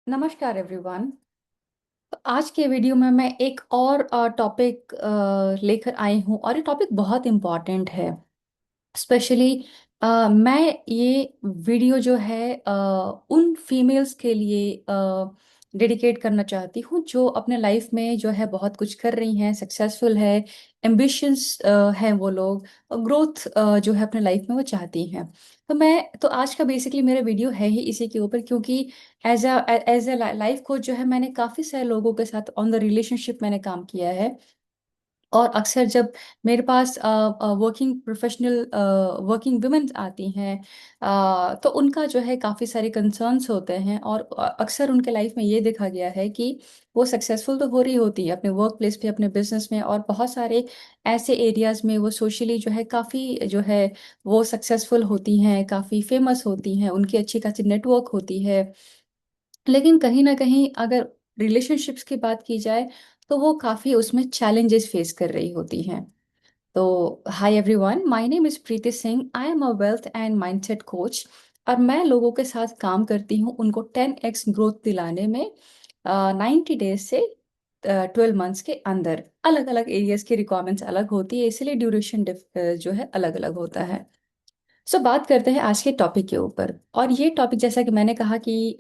नमस्कार एवरीवन। तो आज के वीडियो में मैं एक और टॉपिक लेकर आई हूँ और ये टॉपिक बहुत इम्पॉर्टेंट है। स्पेशली मैं ये वीडियो जो है उन फीमेल्स के लिए डेडिकेट करना चाहती हूँ जो अपने लाइफ में जो है बहुत कुछ कर रही हैं, सक्सेसफुल है, एम्बिशंस हैं वो लोग, ग्रोथ जो है अपने लाइफ में वो चाहती हैं। तो आज का बेसिकली मेरा वीडियो है ही इसी के ऊपर, क्योंकि एज ए लाइफ कोच जो है मैंने काफ़ी सारे लोगों के साथ ऑन द रिलेशनशिप मैंने काम किया है। और अक्सर जब मेरे पास वर्किंग वुमेन आती हैं, तो उनका जो है काफ़ी सारे कंसर्न्स होते हैं, और अक्सर उनके लाइफ में ये देखा गया है कि वो सक्सेसफुल तो हो रही होती है अपने वर्क प्लेस पे, अपने बिजनेस में, और बहुत सारे ऐसे एरियाज में वो सोशली जो है काफ़ी जो है वो सक्सेसफुल होती हैं, काफ़ी फेमस होती हैं, उनकी अच्छी खासी नेटवर्क होती है। लेकिन कहीं ना कहीं अगर रिलेशनशिप्स की बात की जाए तो वो काफ़ी उसमें चैलेंजेस फेस कर रही होती हैं। तो hi everyone, my name is Preeti Singh. I am a wealth and mindset coach, और मैं लोगों के साथ काम करती हूँ उनको 10x ग्रोथ दिलाने में। 90 डेज से 12 मंथ्स के अंदर। अलग अलग एरियाज की रिक्वायरमेंट्स अलग होती है, इसलिए ड्यूरेशन जो है अलग अलग होता है। बात करते हैं आज के टॉपिक के ऊपर। और ये टॉपिक, जैसा कि मैंने कहा कि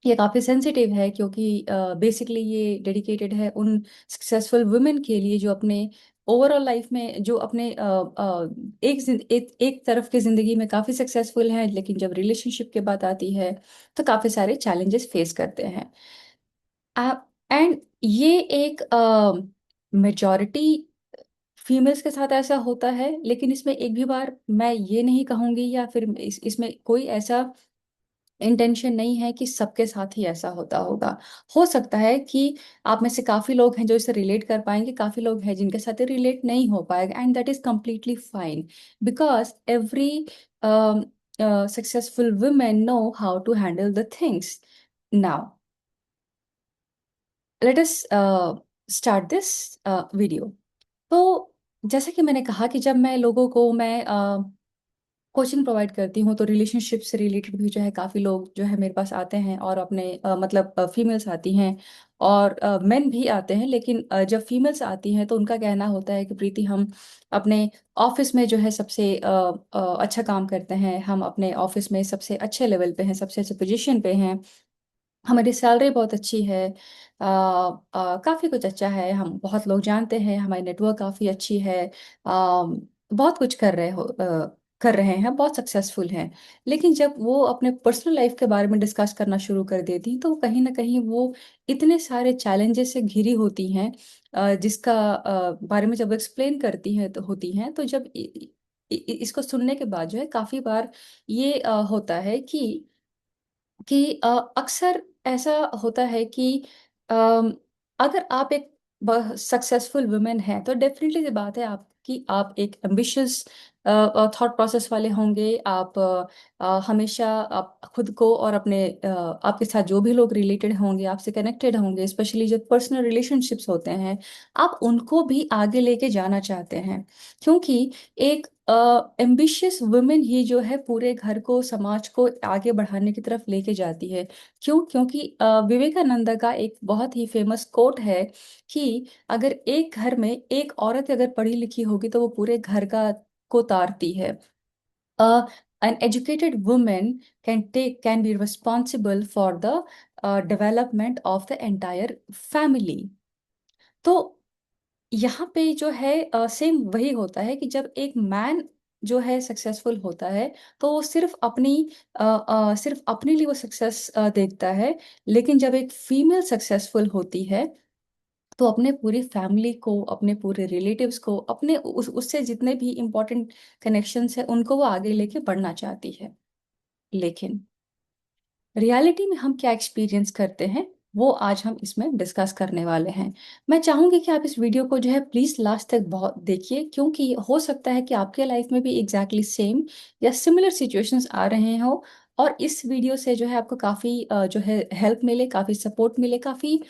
ये काफ़ी सेंसिटिव है, क्योंकि बेसिकली ये डेडिकेटेड है उन सक्सेसफुल वुमेन के लिए जो अपने ओवरऑल लाइफ में, जो अपने एक तरफ की ज़िंदगी में काफ़ी सक्सेसफुल हैं, लेकिन जब रिलेशनशिप की बात आती है तो काफ़ी सारे चैलेंजेस फेस करते हैं। एंड ये एक मेजॉरिटी फीमेल्स के साथ ऐसा होता है, लेकिन इसमें एक भी बार मैं ये नहीं कहूँगी, या फिर इसमें कोई ऐसा इंटेंशन नहीं है कि सबके साथ ही ऐसा होता होगा। हो सकता है कि आप में से काफी लोग हैं जो इसे रिलेट कर पाएंगे, काफी लोग हैं जिनके साथ रिलेट नहीं हो पाएगा, and that is completely fine, because every successful women know how to handle the things. Now let us start this video. तो जैसे कि मैंने कहा कि जब मैं लोगों को मैं कोचिंग प्रोवाइड करती हूँ, तो रिलेशनशिप से रिलेटेड भी जो है काफ़ी लोग जो है मेरे पास आते हैं, और अपने मतलब फीमेल्स आती हैं और मेन भी आते हैं। लेकिन जब फीमेल्स आती हैं तो उनका कहना होता है कि प्रीति, हम अपने ऑफिस में जो है सबसे अच्छा काम करते हैं, हम अपने ऑफिस में सबसे अच्छे लेवल पे हैं, सबसे अच्छे पोजीशन पे हैं, हमारी सैलरी बहुत अच्छी है, काफ़ी कुछ अच्छा है, हम बहुत लोग जानते हैं, हमारी नेटवर्क काफ़ी अच्छी है, बहुत कुछ कर रहे हैं, बहुत सक्सेसफुल हैं। लेकिन जब वो अपने पर्सनल लाइफ के बारे में डिस्कस करना शुरू कर देती हैं, तो कहीं ना कहीं वो इतने सारे चैलेंजेस से घिरी होती हैं, जिसका बारे में जब एक्सप्लेन करती हैं तो जब इसको सुनने के बाद जो है काफ़ी बार ये होता है कि अक्सर ऐसा होता है कि अम, अगर आप एक सक्सेसफुल वुमेन हैं, तो डेफिनेटली ये बात है आपकी, आप एक एम्बिशियस थॉट प्रोसेस वाले होंगे। आप हमेशा आप खुद को और अपने आपके साथ जो भी लोग रिलेटेड होंगे, आपसे कनेक्टेड होंगे, स्पेशली जो पर्सनल रिलेशनशिप्स होते हैं, आप उनको भी आगे लेके जाना चाहते हैं। क्योंकि एक एम्बिशियस वुमेन ही जो है पूरे घर को, समाज को आगे बढ़ाने की तरफ लेके जाती है। क्यों? क्योंकि विवेकानंद का एक बहुत ही फेमस कोट है कि अगर एक घर में एक औरत अगर पढ़ी लिखी होगी तो वो पूरे घर का को तारती है। An educated woman can be responsible for the development of the entire family। तो यहाँ पे जो है सेम वही होता है कि जब एक मैन जो है सक्सेसफुल होता है, तो वो सिर्फ अपने लिए वो सक्सेस देखता है। लेकिन जब एक फीमेल सक्सेसफुल होती है, तो अपने पूरी फैमिली को, अपने पूरे रिलेटिव्स को, अपने उससे जितने भी इम्पोर्टेंट कनेक्शंस है उनको वो आगे लेके बढ़ना चाहती है। लेकिन रियलिटी में हम क्या एक्सपीरियंस करते हैं, वो आज हम इसमें डिस्कस करने वाले हैं। मैं चाहूंगी कि आप इस वीडियो को जो है प्लीज लास्ट तक बहुत देखिए, क्योंकि हो सकता है कि आपके लाइफ में भी एग्जैक्टली सेम या सिमिलर सिचुएशंस आ रहे हो, और इस वीडियो से जो है आपको काफी जो है हेल्प मिले, काफी सपोर्ट मिले, काफी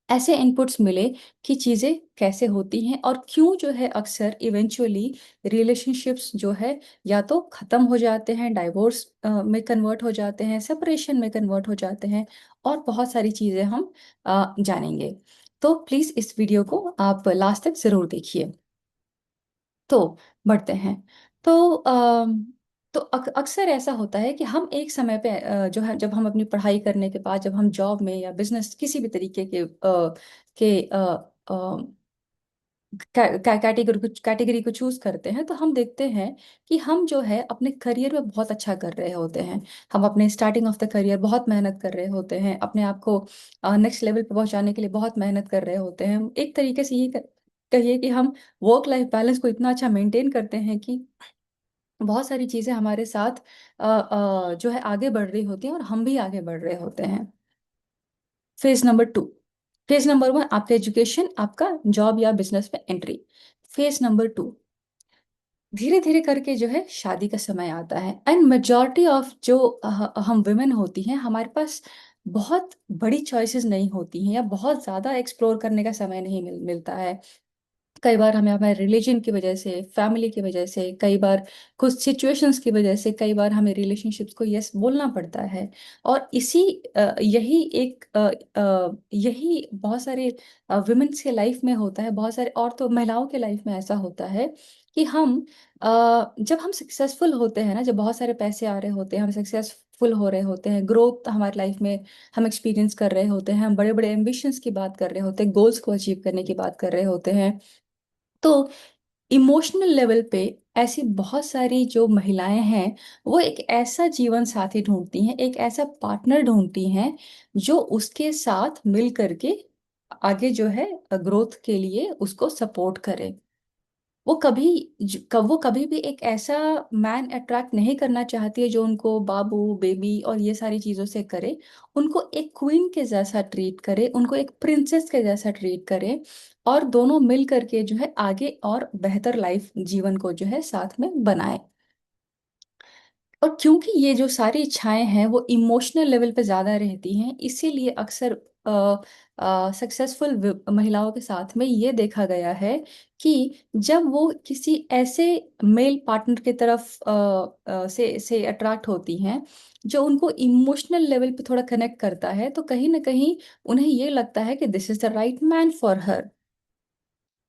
ऐसे इनपुट्स मिले कि चीज़ें कैसे होती हैं और क्यों जो है अक्सर इवेंचुअली रिलेशनशिप्स जो है या तो ख़त्म हो जाते हैं, डाइवोर्स में कन्वर्ट हो जाते हैं, सेपरेशन में कन्वर्ट हो जाते हैं, और बहुत सारी चीज़ें हम जानेंगे। तो प्लीज़ इस वीडियो को आप लास्ट तक ज़रूर देखिए। तो बढ़ते हैं। तो तो अक्सर ऐसा होता है कि हम एक समय पे जो है, जब हम अपनी पढ़ाई करने के बाद, जब हम जॉब में या बिजनेस किसी भी तरीके के कैटेगरी को चूज करते हैं, तो हम देखते हैं कि हम जो है अपने करियर में बहुत अच्छा कर रहे होते हैं। हम अपने स्टार्टिंग ऑफ द करियर बहुत मेहनत कर रहे होते हैं, अपने आप को नेक्स्ट लेवल पे पहुंचाने के लिए बहुत मेहनत कर रहे होते हैं। एक तरीके से ये कहिए कि हम वर्क लाइफ बैलेंस को इतना अच्छा मेंटेन करते हैं कि बहुत सारी चीजें हमारे साथ जो है आगे बढ़ रही होती हैं और हम भी आगे बढ़ रहे होते हैं। Phase number two. Phase number one आपका एजुकेशन, आपका जॉब या बिजनेस में एंट्री। फेज नंबर टू, धीरे धीरे करके जो है शादी का समय आता है। एंड मेजॉरिटी ऑफ जो हम वुमेन होती हैं, हमारे पास बहुत बड़ी चॉइसेस नहीं होती हैं या बहुत ज़्यादा एक्सप्लोर करने का समय नहीं मिलता है। कई बार हमें हमारे रिलीजन की वजह से, फैमिली की वजह से, कई बार कुछ सिचुएशंस की वजह से, कई बार हमें रिलेशनशिप्स को यस बोलना पड़ता है। और यही बहुत सारे वुमेन्स के लाइफ में होता है, बहुत सारे और तो महिलाओं के लाइफ में ऐसा होता है कि जब हम सक्सेसफुल होते हैं ना, जब बहुत सारे पैसे आ रहे होते हैं, हम सक्सेसफुल हो रहे होते हैं, ग्रोथ हमारी लाइफ में हम एक्सपीरियंस कर रहे होते हैं, हम बड़े बड़े एम्बिशंस की बात कर रहे होते हैं, गोल्स को अचीव करने की बात कर रहे होते हैं, तो इमोशनल लेवल पे ऐसी बहुत सारी जो महिलाएं हैं, वो एक ऐसा जीवन साथी ढूंढती हैं, एक ऐसा पार्टनर ढूंढती हैं जो उसके साथ मिल करके आगे जो है ग्रोथ के लिए उसको सपोर्ट करे। वो कभी भी एक ऐसा मैन अट्रैक्ट नहीं करना चाहती है जो उनको बाबू बेबी और ये सारी चीजों से करे। उनको एक क्वीन के जैसा ट्रीट करे, उनको एक प्रिंसेस के जैसा ट्रीट करे, और दोनों मिल करके जो है आगे और बेहतर लाइफ जीवन को जो है साथ में बनाए। और क्योंकि ये जो सारी इच्छाएं हैं वो इमोशनल लेवल पे ज्यादा रहती हैं, इसीलिए अक्सर सक्सेसफुल महिलाओं के साथ में ये देखा गया है कि जब वो किसी ऐसे मेल पार्टनर की तरफ से अट्रैक्ट होती हैं जो उनको इमोशनल लेवल पे थोड़ा कनेक्ट करता है, तो कहीं ना कहीं उन्हें ये लगता है कि this is the right man for her.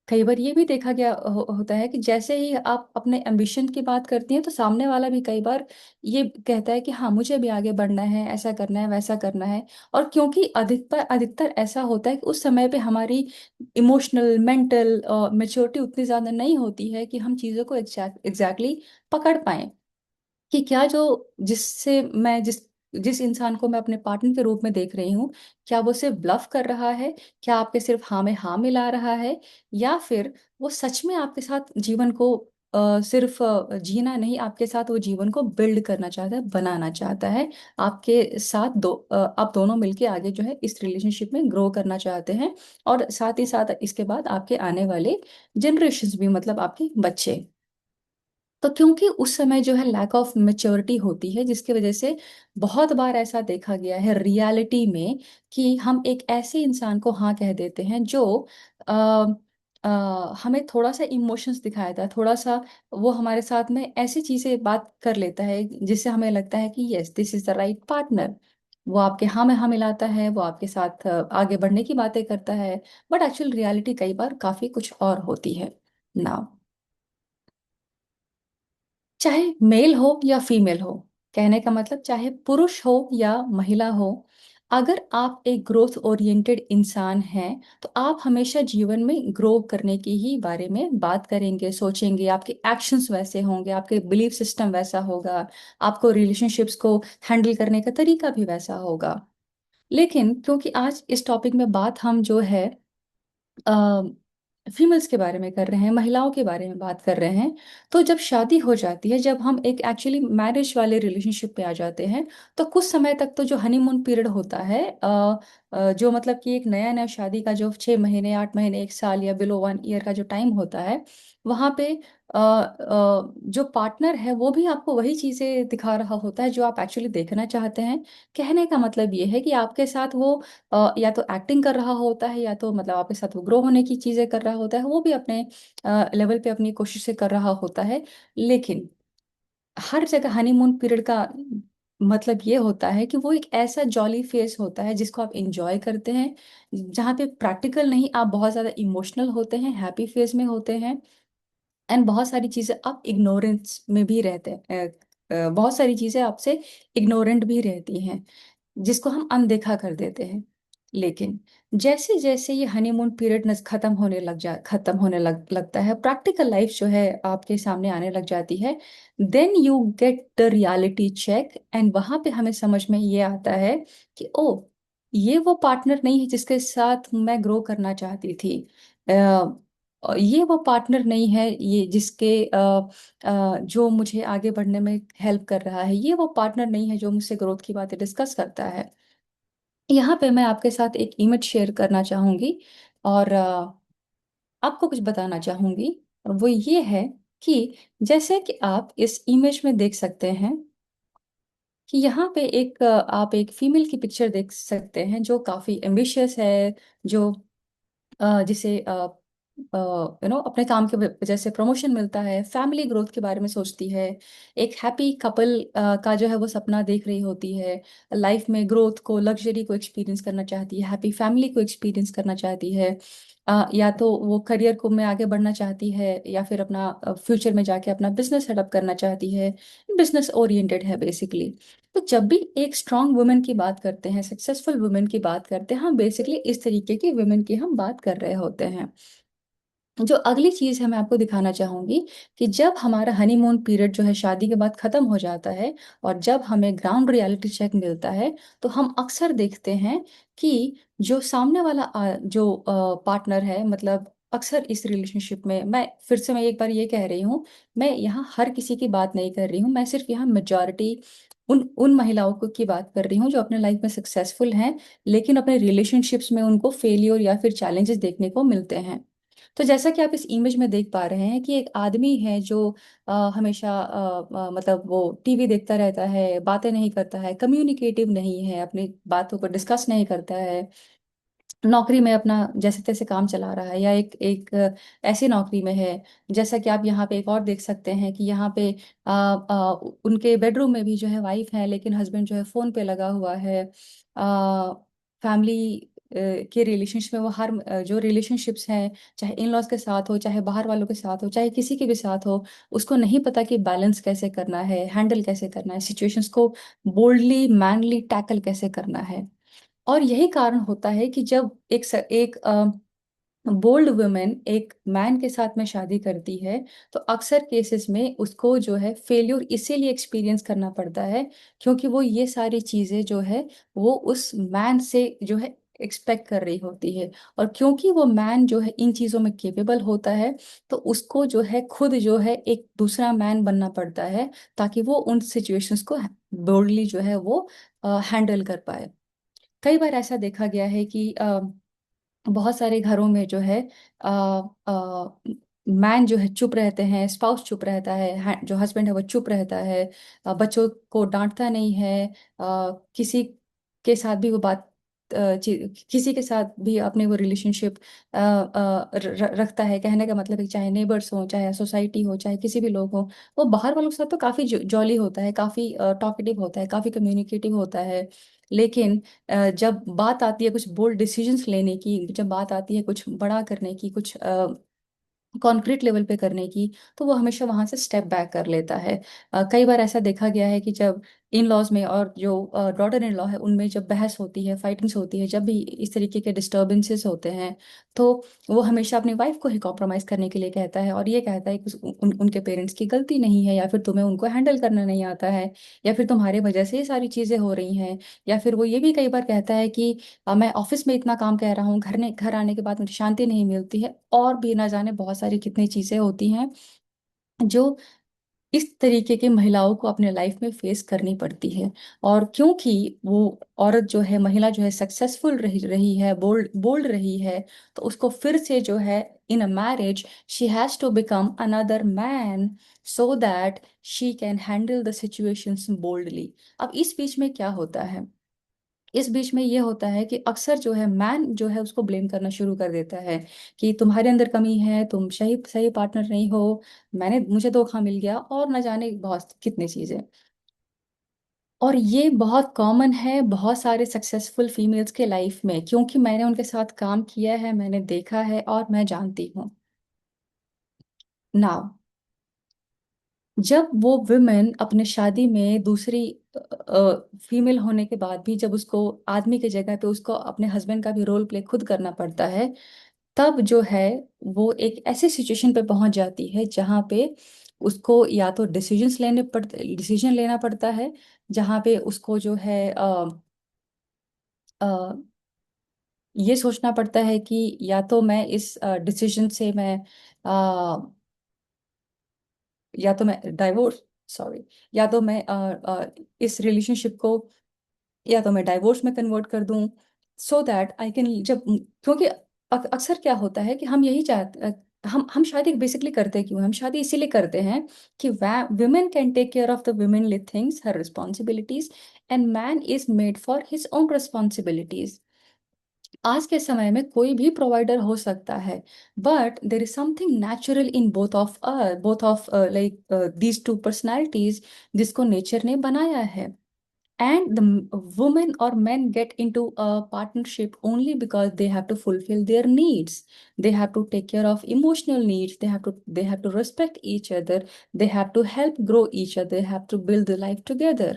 कई बार ये भी देखा गया होता है कि जैसे ही आप अपने एम्बिशन की बात करती हैं, तो सामने वाला भी कई बार ये कहता है कि हाँ, मुझे भी आगे बढ़ना है, ऐसा करना है, वैसा करना है। और क्योंकि अधिकतर अधिकतर ऐसा होता है कि उस समय पे हमारी इमोशनल मेंटल मेच्योरिटी उतनी ज़्यादा नहीं होती है कि हम चीज़ों को एग्जैक्टली पकड़ पाएं कि क्या जो जिससे मैं जिस जिस इंसान को मैं अपने पार्टनर के रूप में देख रही हूँ, क्या वो सिर्फ ब्लफ कर रहा है, क्या आपके सिर्फ हाँ में हाँ मिला रहा है, या फिर वो सच में आपके साथ जीवन को सिर्फ जीना नहीं, आपके साथ वो जीवन को बिल्ड करना चाहता है, बनाना चाहता है। आपके साथ आप दोनों मिलके आगे जो है इस रिलेशनशिप में ग्रो करना चाहते हैं, और साथ ही साथ इसके बाद आपके आने वाले जनरेशन्स भी, मतलब आपके बच्चे। तो क्योंकि उस समय जो है लैक ऑफ मेच्योरिटी होती है, जिसकी वजह से बहुत बार ऐसा देखा गया है रियलिटी में कि हम एक ऐसे इंसान को हाँ कह देते हैं जो आ, हमें थोड़ा सा इमोशंस दिखाता है, थोड़ा सा वो हमारे साथ में ऐसी चीजें बात कर लेता है जिससे हमें लगता है कि yes, this is the right partner. वो आपके हाँ में हाँ मिलाता है, वो आपके साथ आगे बढ़ने की बातें करता है, बट एक्चुअल रियलिटी कई बार काफी कुछ और होती है ना। चाहे मेल हो या फीमेल हो, कहने का मतलब चाहे पुरुष हो या महिला हो, अगर आप एक ग्रोथ ओरिएंटेड इंसान हैं, तो आप हमेशा जीवन में ग्रो करने की ही बारे में बात करेंगे, सोचेंगे, आपके एक्शंस वैसे होंगे, आपके बिलीफ सिस्टम वैसा होगा, आपको रिलेशनशिप्स को हैंडल करने का तरीका भी वैसा होगा। लेकिन क्योंकि आज इस टॉपिक में बात हम जो है फीमेल्स के बारे में कर रहे हैं, महिलाओं के बारे में बात कर रहे हैं, तो जब शादी हो जाती है, जब हम एक एक्चुअली मैरिज वाले रिलेशनशिप पे आ जाते हैं, तो कुछ समय तक तो जो हनीमून पीरियड होता है जो मतलब कि एक नया नया शादी का जो 6 महीने 8 महीने 1 साल या बिलो 1 ईयर का जो टाइम होता है, वहाँ पे जो पार्टनर है वो भी आपको वही चीज़ें दिखा रहा होता है जो आप एक्चुअली देखना चाहते हैं। कहने का मतलब ये है कि आपके साथ वो या तो एक्टिंग कर रहा होता है, या तो मतलब आपके साथ वो ग्रो होने की चीज़ें कर रहा होता है, वो भी अपने लेवल पे अपनी कोशिशें कर रहा होता है। लेकिन हर जगह हनीमून पीरियड का मतलब ये होता है कि वो एक ऐसा जॉली फेस होता है जिसको आप इंजॉय करते हैं, जहाँ पे प्रैक्टिकल नहीं, आप बहुत ज़्यादा इमोशनल होते हैं, हैप्पी फेस में होते हैं। एंड बहुत सारी चीज़ें आप इग्नोरेंस में भी रहते हैं, बहुत सारी चीज़ें आपसे इग्नोरेंट भी रहती हैं, जिसको हम अनदेखा कर देते हैं। लेकिन जैसे जैसे ये हनीमून पीरियड खत्म होने लगता है, प्रैक्टिकल लाइफ जो है आपके सामने आने लग जाती है। Then you get the reality check, and वहां पे हमें समझ में ये आता है कि ओ, ये वो पार्टनर नहीं है जिसके साथ मैं ग्रो करना चाहती थी। ये वो पार्टनर नहीं है ये जिसके जो मुझे आगे बढ़ने में हेल्प कर रहा है। ये वो पार्टनर नहीं है जो मुझसे ग्रोथ की बातें डिस्कस करता है। यहाँ पे मैं आपके साथ एक इमेज शेयर करना चाहूंगी, और आपको कुछ बताना चाहूंगी। और वो ये है कि जैसे कि आप इस इमेज में देख सकते हैं कि यहाँ पे आप एक फीमेल की पिक्चर देख सकते हैं जो काफी एम्बिशियस है, जो जिसे अपने काम की वजह से प्रमोशन मिलता है, फैमिली ग्रोथ के बारे में सोचती है, एक हैप्पी कपल का जो है वो सपना देख रही होती है, लाइफ में ग्रोथ को, लग्जरी को एक्सपीरियंस करना चाहती है, हैप्पी फैमिली को एक्सपीरियंस करना चाहती है। या तो वो करियर को में आगे बढ़ना चाहती है, या फिर अपना फ्यूचर में जाके अपना बिजनेस सेटअप करना चाहती है, बिजनेस ओरिएंटेड है बेसिकली। तो जब भी एक स्ट्रांग वुमेन की बात करते हैं, सक्सेसफुल वुमेन की बात करते हैं, हम बेसिकली इस तरीके की वुमेन की हम बात कर रहे होते हैं। जो अगली चीज है मैं आपको दिखाना चाहूंगी कि जब हमारा हनीमून पीरियड जो है शादी के बाद खत्म हो जाता है, और जब हमें ग्राउंड रियलिटी चेक मिलता है, तो हम अक्सर देखते हैं कि जो सामने वाला जो पार्टनर है, मतलब अक्सर इस रिलेशनशिप में, मैं फिर से मैं एक बार ये कह रही हूँ, मैं यहाँ हर किसी की बात नहीं कर रही हूँ, मैं सिर्फ यहाँ मेजॉरिटी उन उन महिलाओं को की बात कर रही हूँ जो अपने लाइफ में सक्सेसफुल हैं, लेकिन अपने रिलेशनशिप्स में उनको फेलियर या फिर चैलेंजेस देखने को मिलते हैं। तो जैसा कि आप इस इमेज में देख पा रहे हैं कि एक आदमी है जो हमेशा मतलब वो टीवी देखता रहता है, बातें नहीं करता है, कम्युनिकेटिव नहीं है, अपनी बातों को डिस्कस नहीं करता है, नौकरी में अपना जैसे तैसे काम चला रहा है, या एक एक ऐसी नौकरी में है। जैसा कि आप यहाँ पे एक और देख सकते हैं कि यहाँ पे उनके बेडरूम में भी जो है वाइफ है, लेकिन हस्बैंड जो है फोन पे लगा हुआ है। फैमिली के रिलेशनशिप में वो हर जो रिलेशनशिप्स हैं, चाहे इन लॉज के साथ हो, चाहे बाहर वालों के साथ हो, चाहे किसी के भी साथ हो, उसको नहीं पता कि बैलेंस कैसे करना है, हैंडल कैसे करना है, सिचुएशंस को बोल्डली मैनली टैकल कैसे करना है। और यही कारण होता है कि जब एक बोल्ड वुमेन एक मैन के साथ में शादी करती है, तो अक्सर केसेस में उसको जो है फेल्यूर इसीलिए एक्सपीरियंस करना पड़ता है, क्योंकि वो ये सारी चीजें जो है वो उस मैन से जो है एक्सपेक्ट कर रही होती है। और क्योंकि वो मैन जो है इन चीजों में केपेबल होता है, तो उसको जो है खुद जो है एक दूसरा मैन बनना पड़ता है, ताकि वो उन सिचुएशंस को बोल्डली जो है वो हैंडल कर पाए। कई बार ऐसा देखा गया है कि बहुत सारे घरों में जो है मैन जो है चुप रहते हैं, स्पाउस चुप रहता है, जो हस्बैंड है वो चुप रहता है, बच्चों को डांटता नहीं है, किसी के साथ भी वो किसी के साथ भी अपने वो रिलेशनशिप रखता है। कहने का मतलब है कि चाहे नेबर्स हो, चाहे सोसाइटी हो, चाहे किसी भी लोग हो, वो बाहर वालों के साथ तो काफी जॉली होता है, काफी टॉकेटिव होता है, काफी कम्युनिकेटिव होता है। लेकिन जब बात आती है कुछ बोल्ड डिसीजंस लेने की, जब बात आती है कुछ बड़ा करने की, कुछ कॉन्क्रीट लेवल पे करने की, तो वो हमेशा वहां से स्टेप बैक कर लेता है। कई बार ऐसा देखा गया है कि जब इन लॉज में और जो डॉटर इन लॉ है उनमें जब बहस होती है, फाइटिंग्स होती है, जब भी इस तरीके के डिस्टर्बेंसेस होते हैं, तो वो हमेशा अपनी वाइफ को ही कॉम्प्रोमाइज करने के लिए कहता है, और ये कहता है कि उनके पेरेंट्स की गलती नहीं है, या फिर तुम्हें उनको हैंडल करना नहीं आता है, या फिर तुम्हारे वजह से ये सारी चीजें हो रही हैं। या फिर वो ये भी कई बार कहता है कि मैं ऑफिस में इतना काम कर रहा हूँ, घर आने के बाद मुझे शांति नहीं मिलती है, और भी ना जाने बहुत सारी कितनी चीजें होती हैं जो इस तरीके की महिलाओं को अपने लाइफ में फेस करनी पड़ती है। और क्योंकि वो औरत जो है, महिला जो है, सक्सेसफुल रही रही है, बोल्ड बोल्ड रही है, तो उसको फिर से जो है, in a marriage she has to become another man so that she can handle the situations boldly. अब इस बीच में क्या होता है, इस बीच में ये होता है कि अक्सर जो है मैन जो है उसको ब्लेम करना शुरू कर देता है कि तुम्हारे अंदर कमी है, तुम सही सही पार्टनर नहीं हो, मुझे धोखा मिल गया, और न जाने बहुत कितनी चीजें। और ये बहुत कॉमन है बहुत सारे सक्सेसफुल फीमेल्स के लाइफ में, क्योंकि मैंने उनके साथ काम किया है, मैंने देखा है और मैं जानती हूँ। नाउ, जब वो वुमेन अपने शादी में दूसरी फीमेल होने के बाद भी जब उसको आदमी की जगह पे उसको अपने हस्बैंड का भी रोल प्ले खुद करना पड़ता है, तब जो है वो एक ऐसी सिचुएशन पे पहुंच जाती है जहाँ पे उसको या तो डिसीजन लेना पड़ता है, जहाँ पे उसको जो है अ, ये सोचना पड़ता है कि या तो मैं इस डिसीजन से मैं या तो मैं डाइवोर्स सॉरी या तो मैं इस रिलेशनशिप को या तो मैं डाइवोर्स में कन्वर्ट कर दूं, सो दैट आई कैन जब क्योंकि अक्सर क्या होता है कि हम यही चाहते हम शादी बेसिकली करते क्यों हैं? हम शादी इसीलिए करते हैं कि women can take care of the womanly things, her responsibilities, and man is made for his own responsibilities. आज के समय में कोई भी प्रोवाइडर हो सकता है, but there is something natural in both of like these two personalities, जिसको नेचर ने बनाया है। And the women or men get into a partnership only because they have to fulfill their needs. They have to take care of emotional needs. They have to respect each other. They have to help grow each other. They have to build the life together.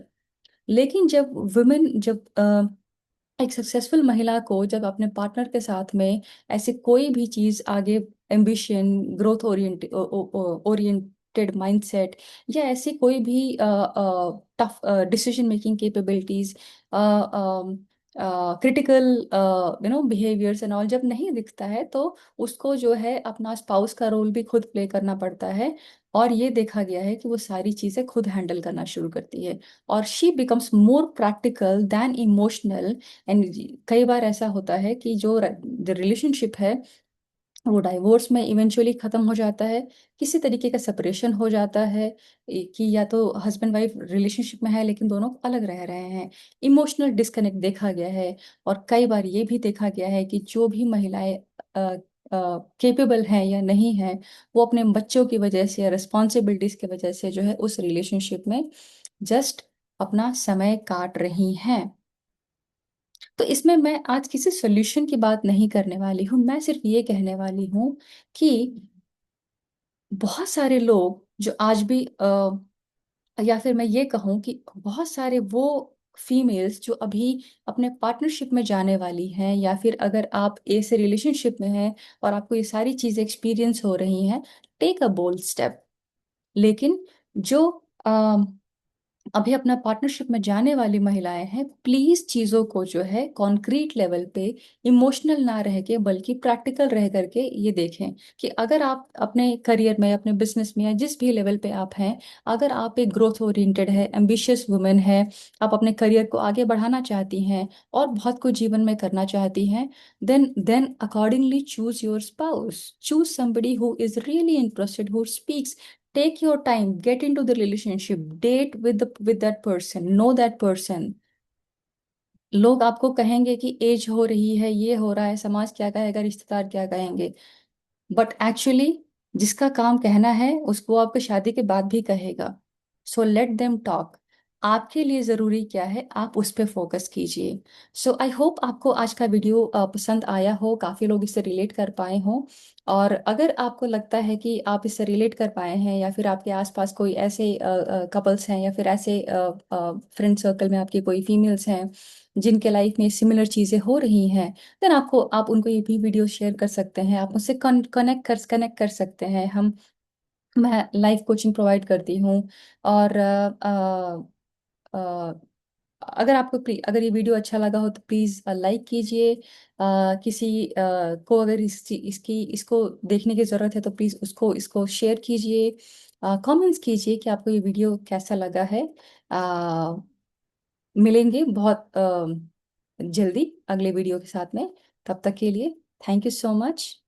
लेकिन जब women जब एक successful महिला को जब अपने partner के साथ में ऐसे कोई भी चीज आगे, एम्बिशन, ग्रोथ ओरिएंटेड माइंडसेट, या ऐसी कोई भी tough decision making capabilities, critical behaviours and all जब नहीं दिखता है, तो उसको जो है अपना स्पाउस का रोल भी खुद प्ले करना पड़ता है। और ये देखा गया है कि वो सारी चीजें खुद हैंडल करना शुरू करती है, और she becomes more practical than emotional. And कई बार ऐसा होता है कि जो रिलेशनशिप है वो डाइवोर्स में इवेंचुअली खत्म हो जाता है, किसी तरीके का सेपरेशन हो जाता है, कि या तो हस्बैंड वाइफ रिलेशनशिप में है लेकिन दोनों अलग रह रहे हैं। इमोशनल डिस्कनेक्ट देखा गया है। और कई बार ये भी देखा गया है कि जो भी महिलाएं केपेबल हैं या नहीं हैं, वो अपने बच्चों की वजह से या रिस्पॉन्सिबिलिटीज की वजह से जो है उस रिलेशनशिप में जस्ट अपना समय काट रही हैं। तो इसमें मैं आज किसी सोल्यूशन की बात नहीं करने वाली हूँ, मैं सिर्फ ये कहने वाली हूँ कि बहुत सारे लोग जो आज भी या फिर मैं ये कहूँ कि बहुत सारे वो फीमेल्स जो अभी अपने पार्टनरशिप में जाने वाली हैं, या फिर अगर आप ऐसे रिलेशनशिप में हैं और आपको ये सारी चीज़ें एक्सपीरियंस हो रही हैं, टेक अ बोल्ड स्टेप। लेकिन जो अभी अपना पार्टनरशिप में जाने वाली महिलाएं हैं, प्लीज चीजों को जो है कॉन्क्रीट लेवल पे, इमोशनल ना रह के बल्कि प्रैक्टिकल रह करके ये देखें कि अगर आप अपने करियर में, अपने बिजनेस में, या जिस भी लेवल पे आप हैं, अगर आप एक ग्रोथ ओरिएंटेड है, एम्बिशियस वुमेन है, आप अपने करियर को आगे बढ़ाना चाहती हैं और बहुत कुछ जीवन में करना चाहती हैं, then accordingly choose your spouse, choose somebody who is really interested, who speaks. Take your time, get into the relationship, date with that person, know that person. लोग आपको कहेंगे कि एज हो रही है, ये हो रहा है, समाज क्या कहेगा, रिश्तेदार क्या कहेंगे, बट एक्चुअली जिसका काम कहना है उसको आपके शादी के बाद भी कहेगा। So let them talk. आपके लिए ज़रूरी क्या है, आप उस पर फोकस कीजिए। सो आई होप आपको आज का वीडियो पसंद आया हो, काफ़ी लोग इससे रिलेट कर पाए हों। और अगर आपको लगता है कि आप इससे रिलेट कर पाए हैं, या फिर आपके आसपास कोई ऐसे कपल्स हैं, या फिर ऐसे फ्रेंड सर्कल में आपकी कोई फीमेल्स हैं जिनके लाइफ में सिमिलर चीज़ें हो रही हैं, देन आप उनको ये भी वीडियो शेयर कर सकते हैं, आप मुझसे कनेक्ट कर सकते हैं। मैं लाइफ कोचिंग प्रोवाइड करती हूँ। और अगर ये वीडियो अच्छा लगा हो तो प्लीज़ लाइक कीजिए। किसी को अगर इसको देखने की ज़रूरत है तो प्लीज़ उसको इसको शेयर कीजिए। कमेंट्स कीजिए कि आपको ये वीडियो कैसा लगा है। अ, मिलेंगे बहुत जल्दी अगले वीडियो के साथ में। तब तक के लिए थैंक यू सो मच।